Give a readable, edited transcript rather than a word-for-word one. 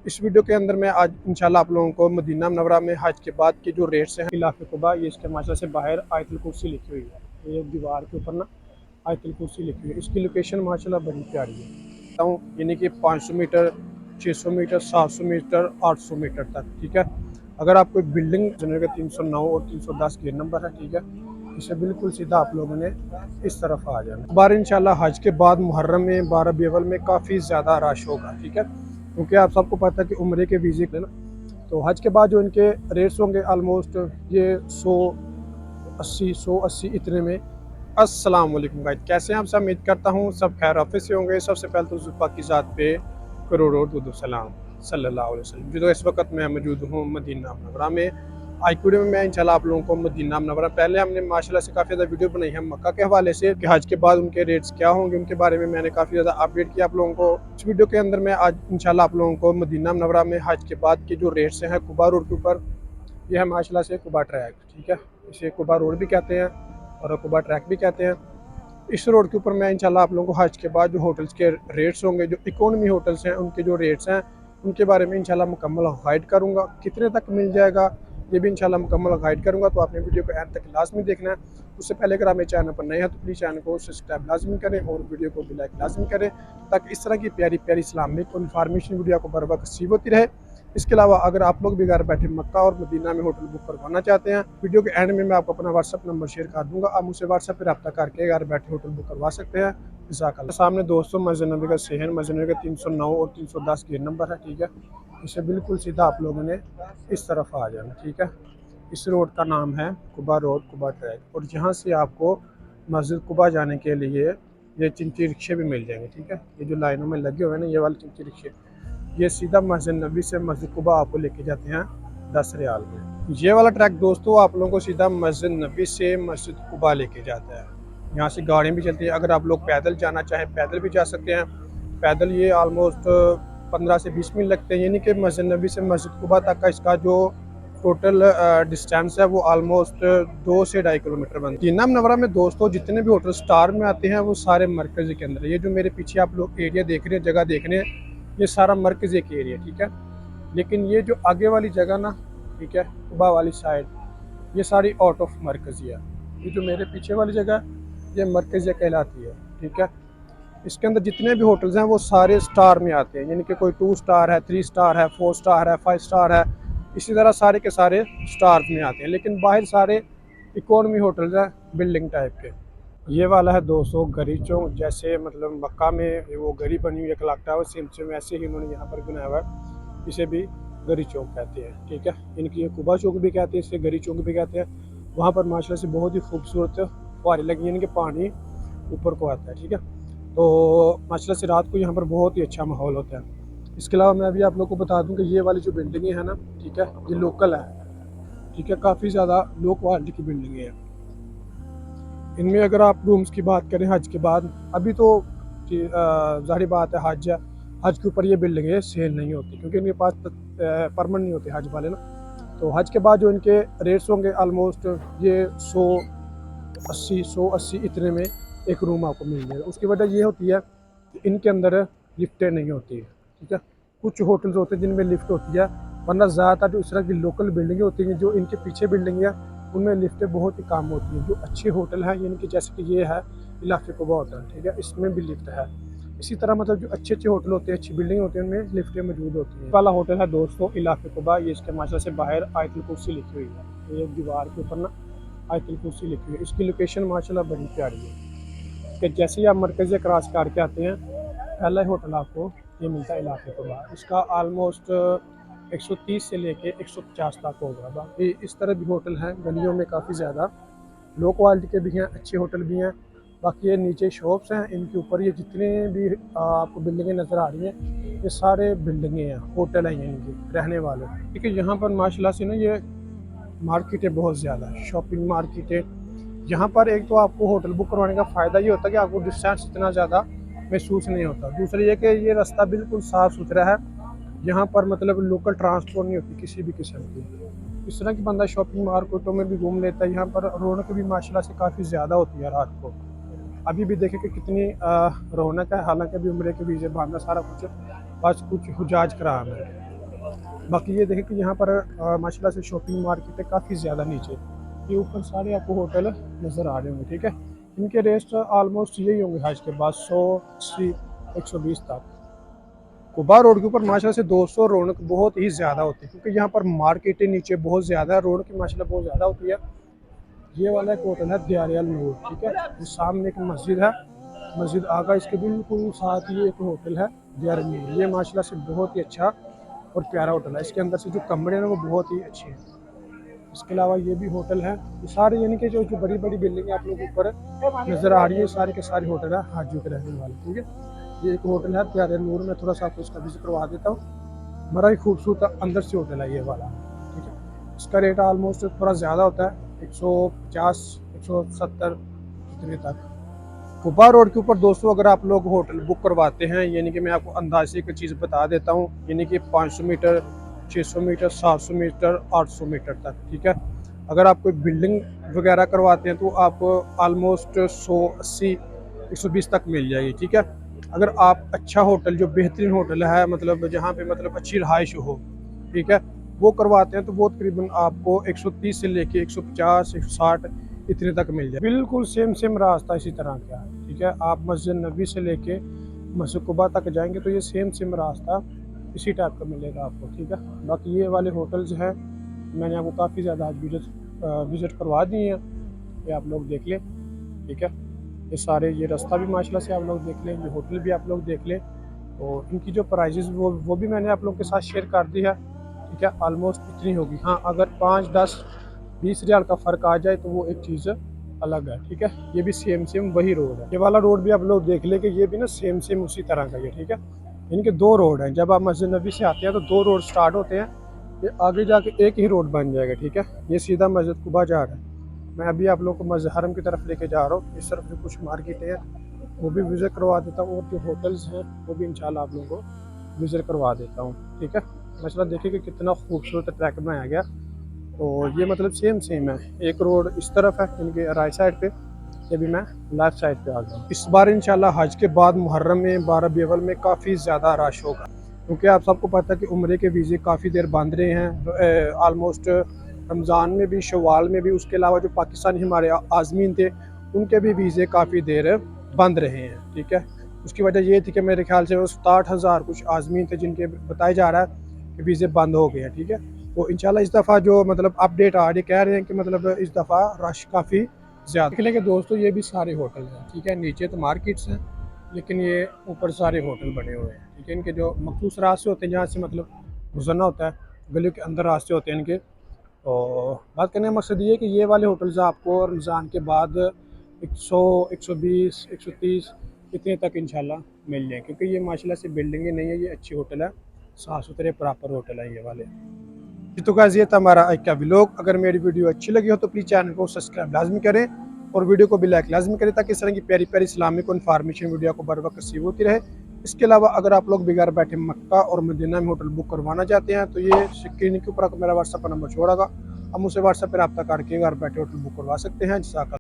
इस वीडियो के अंदर मैं आज इंशाल्लाह आप लोगों को मदीना मुनव्वरा में हज के बाद के जो रेट्स हैं खिलाफ कुबा, ये इसके माशा से बाहर आयतुल कुर्सी लिखी हुई है। ये दीवार के ऊपर ना आयतुल कुर्सी लिखी हुई है। इसकी लोकेशन माशाल्लाह बड़ी प्यारी है। बताऊँ यानी कि 500 मीटर, 600 मीटर, 700 मीटर, 800 मीटर तक। ठीक है, अगर आप कोई बिल्डिंग जनरल 309 और 310 गेट नंबर है, ठीक है, इसे बिल्कुल सीधा आप लोगों ने इस तरफ आ जाना। बार इंशाल्लाह हज के बाद मुहर्रम में 12 अप्रैल में काफ़ी ज़्यादा रश होगा। ठीक है, क्योंकि आप सबको पता है कि उम्रे के वीज़े के ना, तो हज के बाद जो इनके रेट्स होंगे आलमोस्ट ये 180 इतने में। अस्सलाम वालेकुम गाइस, कैसे हैं आप सब? उम्मीद करता हूँ सब खैर ऑफिस से होंगे। सबसे पहले तो जुल्फा की ज़ात पे करोड़ों दुरूद सलाम सल्लल्लाहु अलैहि वसल्लम। जो इस वक्त मैं मौजूद हूँ मदीना मुनव्वरा में। आज की वीडियो में मैं इंशाल्लाह आप लोगों को मदीना मुनव्वरा, पहले हमने माशाल्लाह से काफ़ी ज़्यादा वीडियो बनाई है मक्का के हवाले से कि हज के बाद उनके रेट्स क्या होंगे, उनके बारे में मैंने काफ़ी ज़्यादा अपडेट किया आप लोगों को। इस वीडियो के अंदर मैं आज इंशाल्लाह आप लोगों को मदीना मुनव्वरा में हज के बाद के जो रेट्स हैं कुबा रोड के ऊपर, ये है माशाल्लाह से कुबा ट्रैक। ठीक है, इसे कुबा रोड भी कहते हैं और कुबा ट्रैक भी कहते हैं। इस रोड के ऊपर मैं इंशाल्लाह आप लोगों को हज के बाद जो होटल्स के रेट्स होंगे, जो इकोनॉमी होटल्स हैं उनके जो रेट्स हैं, उनके बारे में इंशाल्लाह मुकम्मल गाइड करूंगा। कितने तक मिल जाएगा ये भी इंशाल्लाह मुकम्मल गाइड करूंगा, तो आपने वीडियो को एंड तक लाजमी देखना है। उससे पहले अगर आप मेरे चैनल पर नए हैं तो प्लीज़ चैनल को सब्सक्राइब लाजमी करें और वीडियो को भी लाइक लाजमी करें, ताकि इस तरह की प्यारी प्यारी इस्लामिक और इन्फॉर्मेशन वीडियो को बर वक्त रिसीव होती रहे। इसके अलावा अगर आप लोग भी घर बैठे मक्का और मदीना में होटल बुक करवाना चाहते हैं, वीडियो के एंड में मैं आपको अपना व्हाट्सअप नंबर शेयर कर दूंगा। आप मुझसे व्हाट्सअप पर रब्ता करके घर बैठे होटल बुक करवा सकते हैं। जज़ाकल्लाह। सामने दोस्तों मस्जिद नबी का शहर, मस्जिद नबी का 309 और 310 गेट नंबर है। ठीक है, इसे बिल्कुल सीधा आप लोगों ने इस तरफ आ जाना। ठीक है, इस रोड का नाम है कुबा रोड, कुबा ट्रैक, और यहाँ से आपको मस्जिद कुबा जाने के लिए ये चिंची रिक्शे भी मिल जाएंगे। ठीक है, ये जो लाइनों में लगे हुए हैं ना, ये वाले चिंची रिक्शे, ये सीधा मस्जिद नबी से मस्जिद कुबा आपको लेके जाते हैं 10 रियाल में। ये वाला ट्रैक दोस्तों आप लोगों को सीधा मस्जिद नबी से मस्जिद कुबा लेके जाता है। यहाँ से गाड़ियाँ भी चलती हैं। अगर आप लोग पैदल जाना चाहें पैदल भी जा सकते हैं। पैदल ये आलमोस्ट 15 से 20 मिनट लगते हैं, यानी कि मस्जिद नबी से मस्जिद कुबा तक का इसका जो टोटल डिस्टेंस है वो आलमोस्ट 2 से 2.5 किलोमीटर बनती है। मदीना मुनव्वरा में दोस्तों जितने भी होटल स्टार में आते हैं वो सारे मरकज़ के अंदर है। ये जो मेरे पीछे आप लोग एरिया देख रहे हैं, जगह देख रहे हैं, ये सारा मरकज़ी के एरिया। ठीक है, लेकिन ये जो आगे वाली जगह ना, ठीक है, कुबा वाली साइड, ये सारी आउट ऑफ मरकज़ी है। ये जो मेरे पीछे वाली जगह ये मरकज़ी कहलाती है। ठीक है, इसके अंदर जितने भी होटल्स हैं वो सारे स्टार में आते हैं, यानी कि कोई 2 स्टार है, 3 स्टार है, 4 स्टार है, 5 स्टार है, इसी तरह सारे के सारे स्टार में आते हैं। लेकिन बाहर सारे इकोनॉमी होटल्स हैं बिल्डिंग टाइप के। ये वाला है 200 गरी चौक, जैसे मतलब मक्का में वो गरी बनी हुई है क्लॉक टावर, सेम सेम वैसे ही उन्होंने यहाँ पर बनाया हुआ है। इसे भी गरी चौक कहते हैं। ठीक है, इनकी ये कुबा चौक भी कहते हैं, इसे गरी चौक भी कहते हैं। वहाँ पर माशाल्लाह से बहुत ही खूबसूरत फुहारे लगी, यानी कि पानी ऊपर को आता है। ठीक है, तो माशाल्लाह से रात को यहाँ पर बहुत ही अच्छा माहौल होता है। इसके अलावा मैं अभी आप लोग को बता दूँ कि ये वाली जो बिल्डिंगें हैं ना, ठीक है, ये लोकल है। ठीक है, काफ़ी ज़्यादा लो क्वालिटी की बिल्डिंगें हैं। इनमें अगर आप रूम्स की बात करें हज के बाद, अभी तो ज़ाहिर बात है हज है, हज के ऊपर ये बिल्डिंगें सेल नहीं होती क्योंकि इनके पास परमानेंट नहीं होते हज वाले ना। तो हज के बाद जो इनके रेट्स होंगे आलमोस्ट ये 180 इतने में एक रूम आपको मिल जाएगा। उसकी वजह ये होती है कि इनके अंदर लिफ्टें नहीं होती है। ठीक है, कुछ होटल्स होते हैं जिनमें लिफ्ट होती है, वरना ज़्यादातर जो इस तरह की लोकल बिल्डिंगें होती हैं, जो इनके पीछे बिल्डिंग है, उनमें लिफ्टें बहुत ही कम होती हैं। जो अच्छे होटल हैं, यानी कि जैसे कि ये है इलाके कुबा होटल, ठीक है, इसमें भी लिफ्ट है। इसी तरह मतलब जो अच्छे अच्छे होटल होते हैं, अच्छी बिल्डिंग होती है, उनमें लिफ्टें मौजूद होती हैं। वाला होटल है दोस्तों इलाके कुबा, ये इसके माशा से बाहर आयतुल कुर्सी लिखी हुई है। ये दीवार के ऊपर ना आयतुल कुर्सी लिखी हुई है। इसकी लोकेशन माशाल्लाह बड़ी प्यारी है कि जैसे ही आप मरकज़ क्रॉस करके आते हैं, पहला ही होटल आपको ये मिलता है इलाके कुबा। इसका आलमोस्ट 130 से लेके 150 तक होगा। बाकी इस तरह भी होटल हैं गलियों में, काफ़ी ज़्यादा लो क्वालिटी के भी हैं, अच्छे होटल भी हैं। बाकी ये नीचे शॉप्स हैं, इनके ऊपर ये जितने भी आपको बिल्डिंगें नज़र आ रही हैं, ये सारे बिल्डिंगें हैं, होटल हैं इनके रहने वाले। क्योंकि यहाँ पर माशाल्लाह से ना ये मार्केटें बहुत ज़्यादा है, शॉपिंग मार्केटें। यहाँ पर एक तो आपको होटल बुक करवाने का फ़ायदा ये होता है कि आपको डिस्टेंस इतना ज़्यादा महसूस नहीं होता। दूसरा ये कि ये रास्ता बिल्कुल साफ़ सुथरा है। यहाँ पर मतलब लोकल ट्रांसपोर्ट नहीं होती किसी भी किस्म की। इस तरह की बंदा शॉपिंग मार्केटों में भी घूम लेता है। यहाँ पर रौनक भी माशाल्लाह से काफ़ी ज़्यादा होती है रात को। अभी भी देखें कि कितनी रौनक है, हालांकि अभी उम्रे के वीज़े बांधना सारा कुछ बस कुछ हुजाज कराम है। बाकी ये देखें कि यहाँ पर माशाल्लाह से शॉपिंग मार्केट है काफ़ी ज़्यादा नीचे। ये ऊपर सारे आपको होटल नज़र आ रहे होंगे, ठीक है। इनके रेस्ट ऑलमोस्ट यही होंगे हज के बाद 100, 80, 120 तक। कुबा रोड के ऊपर माशाल्लाह से 200 रौनक बहुत ही ज़्यादा होती है, क्योंकि यहाँ पर मार्केटें नीचे बहुत ज़्यादा है, रोड की माशाल्लाह बहुत ज़्यादा होती है। ये वाला एक होटल है दियारियाल नूर, ठीक है। ये सामने एक मस्जिद है, मस्जिद आगा, इसके बिल्कुल साथ ही एक होटल है दियारियाल नूर। ये माशाल्लाह से बहुत ही अच्छा और प्यारा होटल है। इसके अंदर से जो कमरे हैं वो बहुत ही अच्छे हैं। इसके अलावा ये भी होटल है। ये सारे यानी कि जो जो बड़ी बड़ी बिल्डिंग आप लोग ऊपर नज़र आ रही है, सारे के सारे होटल है हाजियों के रहने वाले, ठीक है। ये एक होटल है प्यारे नूर में, थोड़ा सा आपको इसका विजिट करवा देता हूँ। बड़ा ही खूबसूरत अंदर से होटल है ये वाला, ठीक है। इसका रेट ऑलमोस्ट थोड़ा ज़्यादा होता है, 150, 170 इतने तक। कुबा रोड के ऊपर दोस्तों अगर आप लोग होटल बुक करवाते हैं, यानी कि मैं आपको अंदाजे से एक चीज़ बता देता हूँ, यानी कि 500 मीटर, 600 मीटर, 700 मीटर, 800 मीटर तक, ठीक है। अगर आप कोई बिल्डिंग वगैरह करवाते हैं तो आपको ऑलमोस्ट 180, 120 तक मिल जाएगी, ठीक है। अगर आप अच्छा होटल, जो बेहतरीन होटल है, मतलब जहाँ पे मतलब अच्छी रहाइश हो, ठीक है, वो करवाते हैं तो वो तकरीबन आपको 130 से लेके 150, 160 इतने तक मिल जाए। बिल्कुल सेम रास्ता इसी तरह का है, ठीक है। आप मस्जिद नबी से लेके मस्जिद कुबा तक जाएंगे तो ये सेम रास्ता इसी टाइप का मिलेगा आपको, ठीक है। बाकी ये वाले होटल्स हैं, मैंने आपको काफ़ी ज़्यादा विज़िट करवा दिए हैं, ये आप लोग देख लें, ठीक है। ये सारे, ये रास्ता भी माशाल्लाह से आप लोग देख लें, ये होटल भी आप लोग देख लें। और इनकी जो प्राइजेज़ वो भी मैंने आप लोगों के साथ शेयर कर दी है, ठीक है। ऑलमोस्ट इतनी होगी। हाँ, अगर 5, 10, 20 रियाल का फ़र्क आ जाए तो वो एक चीज़ अलग है, ठीक है। ये भी सेम वही रोड है। ये वाला रोड भी आप लोग देख लें कि ये भी ना सेम उसी तरह का ही है, ठीक है। इनके 2 रोड हैं। जब आप मस्जिद नबी से आते हैं तो 2 रोड स्टार्ट होते हैं, ये आगे जाके एक ही रोड बन जाएगा, ठीक है। ये सीधा मस्जिद कुबा जा रहा है। मैं अभी आप लोगों को मस्जिद हरम की तरफ लेके जा रहा हूँ। इस तरफ जो कुछ मार्केटें हैं वो भी विज़िट करवा देता हूँ, और जो होटल्स हैं वो भी इंशाल्लाह आप लोगों को विज़िट करवा देता हूँ, ठीक है। माशाल्लाह देखिए कि कितना खूबसूरत ट्रैक बनाया गया। तो ये मतलब सेम है। एक रोड इस तरफ है इनके राइट साइड पे, ये भी मैं लेफ्ट साइड पे आ गया। इस बार इंशाल्लाह हज के बाद मुहर्रम में 12 अप्रैल में काफ़ी ज़्यादा रश होगा, क्योंकि आप सबको पता है कि उम्रे के वीज़े काफ़ी देर बंद रहे हैं, ऑलमोस्ट रमज़ान में भी, शवाल में भी। उसके अलावा जो पाकिस्तानी हमारे आज़मीन थे उनके भी वीज़े काफ़ी देर बंद रहे हैं, ठीक है। उसकी वजह ये थी कि मेरे ख्याल से वो 60,000 कुछ आज़मीन थे जिनके बताया जा रहा है कि वीज़े बंद हो गए हैं, ठीक है। तो इंशाल्लाह इस दफ़ा जो मतलब अपडेट आ रही कह रहे हैं कि मतलब इस दफ़ा रश काफ़ी ज़्यादा। देख लें कि दोस्तों ये भी सारे होटल हैं, ठीक है। नीचे तो मार्केट्स हैं, लेकिन ये ऊपर सारे होटल बने हुए हैं, ठीक है। इनके जो मखसूस रास्ते होते हैं जहाँ से मतलब गुजरना होता है, गलियों के अंदर रास्ते होते हैं इनके। तो बात करने का मकसद ये है कि ये वाले होटल्स आपको रमज़ान के बाद 100, 120, 130 इतने तक इंशाल्लाह मिल जाए, क्योंकि ये माशाल्लाह से बिल्डिंगें नहीं है, ये अच्छी होटल है, साफ़ सुथरे प्रॉपर होटल है ये वाले। तो गाइस ये था हमारा आज का व्लॉग। अगर मेरी वीडियो अच्छी लगी हो तो प्लीज़ चैनल को सब्सक्राइब लाजमी करें और वीडियो को भी लाइक लाजमी करें, ताकि इस तरह की प्यारी प्यारी इस्लामिक इन्फॉर्मेशन वीडियो को बर वक्त रिसीव होती रहे। इसके अलावा अगर आप लोग बगैर बैठे मक्का और मदीना में होटल बुक करवाना चाहते हैं तो ये स्क्रीन के ऊपर मेरा व्हाट्सएप नंबर छोड़ेगा, हम उसे व्हाट्सएप पर रब्ता करके घर बैठे होटल बुक करवा सकते हैं। जज़ाकल्लाह।